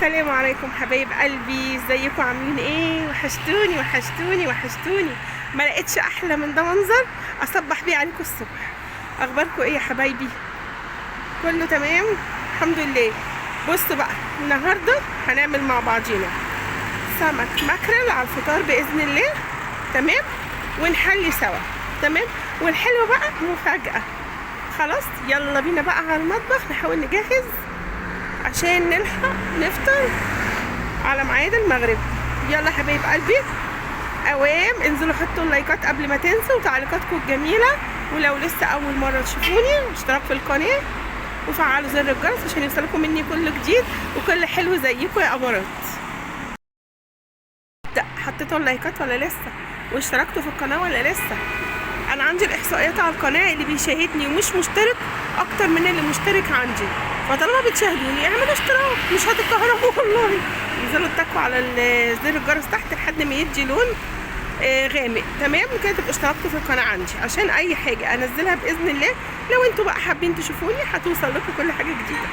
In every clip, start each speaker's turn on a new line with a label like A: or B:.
A: السلام عليكم حبايب قلبي، ازيكم عاملين ايه؟ وحشتوني وحشتوني وحشتوني. ما لقيتش احلى من ده منظر اصبح بيه عليكم الصبح. اخباركم ايه يا حبايبي؟ كله تمام الحمد لله. بصوا بقى، النهارده هنعمل مع بعضينا سمك ماكريل على الفطار باذن الله. تمام، ونحلي سوا. تمام، والحلو بقى مفاجأة. خلاص يلا بينا بقى على المطبخ نحاول نجهز عشان نلحق نفطر على ميعاد المغرب. يلا حبايب قلبي، اوام انزلوا حطوا اللايكات قبل ما تنسوا وتعليقاتكم الجميله، ولو لسه اول مره تشوفوني اشتراك في القناه وفعلوا زر الجرس عشان يوصلكم مني كل جديد وكل حلو زيكم يا امارات. حطيتوا اللايكات ولا لسه؟ واشتركتوا في القناه ولا لسه؟ انا عندي الاحصائيات على القناه اللي بيشاهدني ومش مشترك اكتر من اللي مشترك عندي، فطالما بتشاهدوني اعملوا اشتراك مش هتتكهربوا والله. انزلوا اتكوا على زر الجرس تحت لحد ما يدي لون غامق. تمام كده تبقوا اشتركتوا في القناه عندي عشان اي حاجه انزلها باذن الله لو انتوا بقى حابين تشوفوني هتوصل لكم كل حاجه جديده.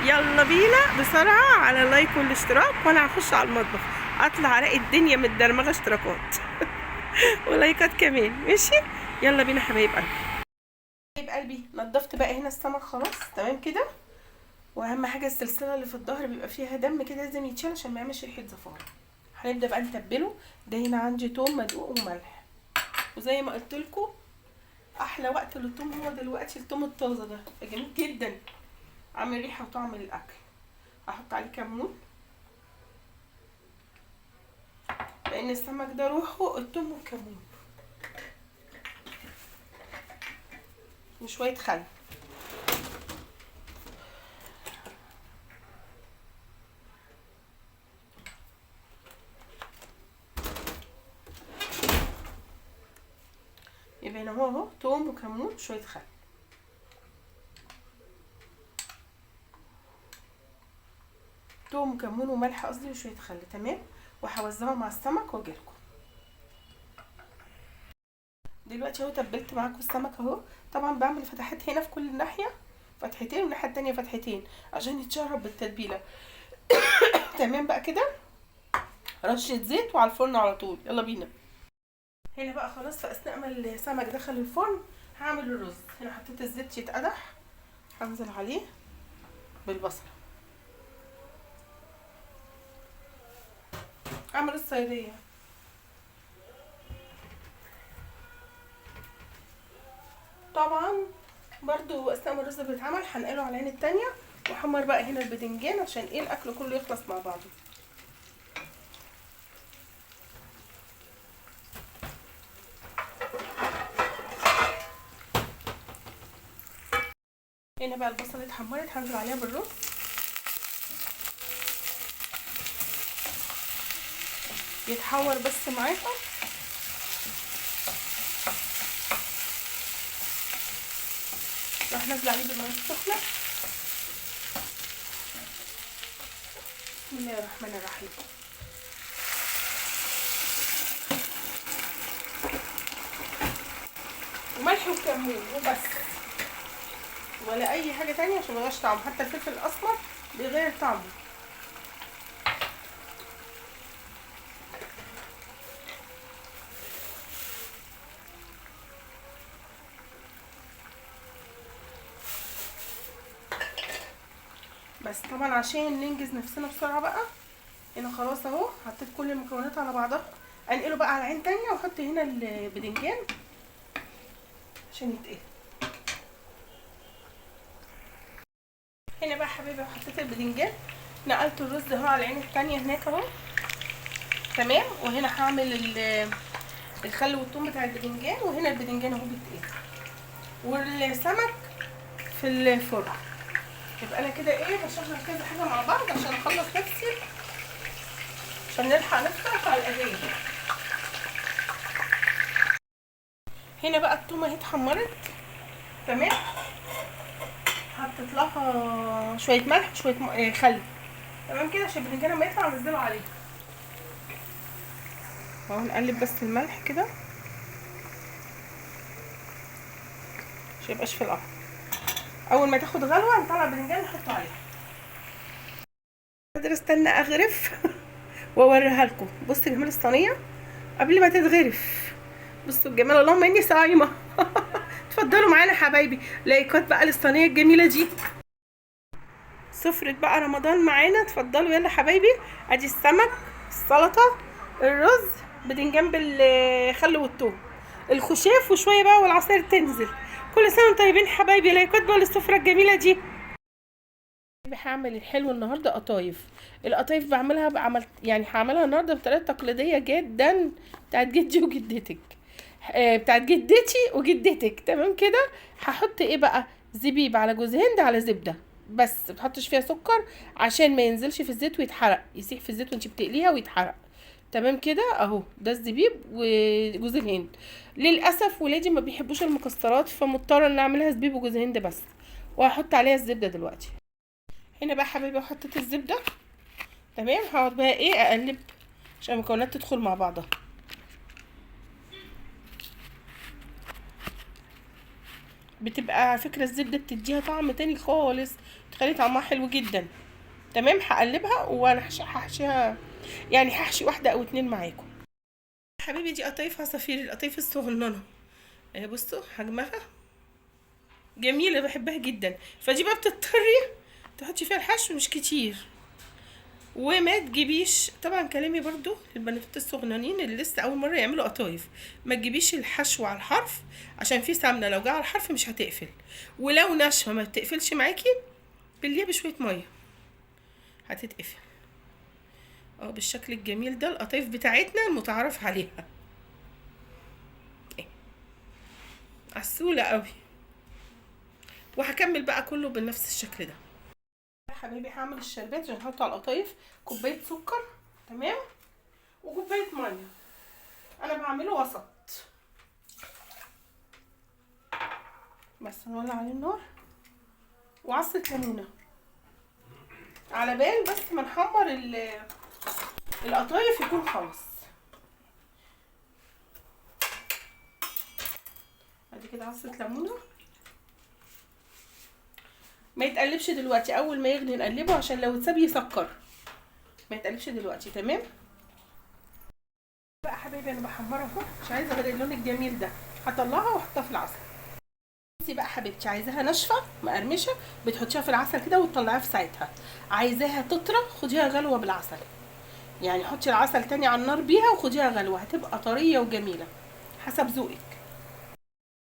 A: يلا بينا بسرعه على اللايك والاشتراك، وانا هخش على المطبخ اطلع الاقي الدنيا متدرمغه اشتراكات ولايكات كمان. ماشي يلا بينا حبايب قلبي. حبايب قلبي نضفت بقى هنا السمك خلاص تمام كده، واهم حاجه السلسله اللي في الظهر بيبقى فيها دم كده لازم يتشال عشان ما يعملش ريحه زفاره. هنبدا بقى نتبله. ده هنا عندي توم مدقوق وملح، وزي ما قلت لكم احلى وقت للثوم هو دلوقتي. الثوم الطازه ده جميل جدا، عامل ريحه وطعم للاكل. احط عليه كمون لان السمك ده روحه الثوم والكمون، وشويه خل. يبقى هنا اهو توم وكمون شويه خل. توم وكمون وملح قصدي وشويه خل. تمام، وهوزعه مع السمك واجيلكم دلوقتي اهو. تبلت معاكم السمك اهو. طبعا بعمل فتحات هنا في كل ناحيه، فتحتين والناحيه التانيه فتحتين عشان يتشرب بالتتبيله. تمام بقى كده، رشه زيت وعلى الفرن على طول. يلا بينا. هنا بقى خلاص في اثناء ما السمك دخل الفرن هعمل الرز. هنا حطيت الزيت يتقدح، هنزل عليه بالبصل. اعمل الصياديه. طبعا برضو اثناء ما الرز بيتعمل هنقله على العين التانية، واحمر بقى هنا الباذنجان عشان ايه الاكل كله يخلص مع بعضه. هنا بقى البصله اتحمرت هنزل عليها بالرز. يتحور بس معاها، راح نازله عليه بالميه السخنه. بسم الله الرحمن الرحيم. وملح وكمون وبس، ولا اي حاجه تانية عشان ميبقاش طعم. حتى الفلفل الاسمر بيغير طعمه. بس طبعا عشان ننجز نفسنا بسرعه بقى، هنا خلاص اهو حطيت كل المكونات على بعضها. انقله بقى على عين تانية واحط هنا الباذنجان عشان يتقل. هنا بقى حبيبي حطيت الباذنجان، نقلت الرز اهو على العين التانية هناك اهو. تمام، وهنا هعمل الخل والثوم بتاع الباذنجان، وهنا الباذنجان اهو بيتقل والسمك في الفرن. يبقى انا كده ايه بشغل كذا حاجه مع بعض عشان اخلص نفسي عشان نلحق نفطر على الاذان. هنا بقى التومه اهي اتحمرت. تمام، حطيت لها شويه ملح وشويه خل. تمام كده عشان الباذنجان لما يطلع انزله عليه اهو. نقلب بس الملح كده عشان ميبقاش في القعر. اول ما تاخد غلوه نطلع الباذنجان نحطه عليها. قادره استنى اغرف واوريها لكم. بصوا جمال الصينيه قبل ما تتغرف. بصوا الجمال، اللهم اني صايمه. اتفضلوا معانا حبايبي، لايكات بقى للصينيه الجميله دي. سفرة بقى رمضان معانا، اتفضلوا يلا حبايبي. ادي السمك، السلطه، الرز، بدنجان بالخل والثوم، الخشاف، وشويه بقى والعصير تنزل. كل سنه وانتم طيبين حبايبي. لايكات بقى للسفره الجميله دي. هعمل الحلو النهارده قطايف. القطايف بعملها يعني هعملها النهارده بطريقه تقليديه جدا بتاعت جدي وجدتك، بتاعت جدتي وجدتك. تمام كده. هحط ايه بقى؟ زبيب على جوز هند على زبده بس، متحطش فيها سكر عشان ما ينزلش في الزيت ويتحرق، يسيح في الزيت وانت بتقليها ويتحرق. تمام كده اهو، ده الزبيب وجوز الهند. للاسف ولادي ما بيحبوش المكسرات، فمضطره ان اعملها زبيب وجوز هند بس. وهحط عليها الزبده دلوقتي. هنا بقى حبايبي حطيت الزبده. تمام. هقعد بقى ايه اقلب عشان المكونات تدخل مع بعضها. بتبقى على فكره الزبده بتديها طعم تاني خالص، تخلي طعمها حلو جدا. تمام. هقلبها وانا هحشيها، يعني هحشي واحده او اتنين معاكم. حبيبي دي قطايف عصافير، القطايف الصغننه. بصوا حجمها جميله، بحبها جدا. فدي بقى بتضطري تحطي فيها الحشو مش كتير، وما تجيبيش طبعا كلامي برضو البنات الصغنانين اللي لسه اول مره يعملوا قطايف. ما تجيبيش الحشو على الحرف عشان فيه سمنه، لو جه على الحرف مش هتقفل. ولو ناشفه ما بتقفلش معاكي، بليها بشويه ميه هتتقفل. بالشكل الجميل ده القطايف بتاعتنا المتعارف عليها. عسوله قوي. وهكمل بقى كله بنفس الشكل ده. حبيبي هعمل الشربات عشان احطه على القطايف. كوبايه سكر، تمام، وكوبايه ميه. انا بعمله وسط بس. نولع عليه النار وعصره ليمونه على بال بس ما نحمر القطايف يكون خلاص. ادي كده عصره ليمونه. ما يتقلبش دلوقتي، اول ما يغلي نقلبه عشان لو اتساب يسكر. ما يتقلبش دلوقتي. تمام بقى حبايبي، انا بحمرها اهو، مش عايزه غير اللون الجميل ده. هطلعها واحطها في العسل. بصي بقى حبيبتي، عايزاها ناشفه مقرمشه بتحطيها في العسل كده وتطلعيها في ساعتها. عايزاها تطرى خديها غلوه بالعسل، يعني حطي العسل تاني على النار بيها وخديها غلوه، هتبقى طريه وجميله حسب ذوقك.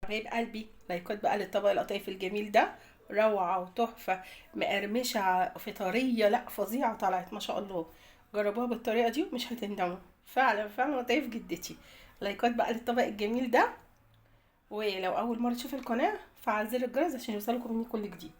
A: حبايب قلبي، لايكات بقى للطبق القطايف الجميل ده. روعه وتحفه، مقرمشه فطريه، لا فظيعه طلعت ما شاء الله. جربوها بالطريقه دي ومش هتندموا. فعلا فعلا قطايف جدتي. لايكات بقى للطبق الجميل ده. ولو اول مره تشوفي القناه فعل زر الجرس عشان يوصلكم مني كل جديد.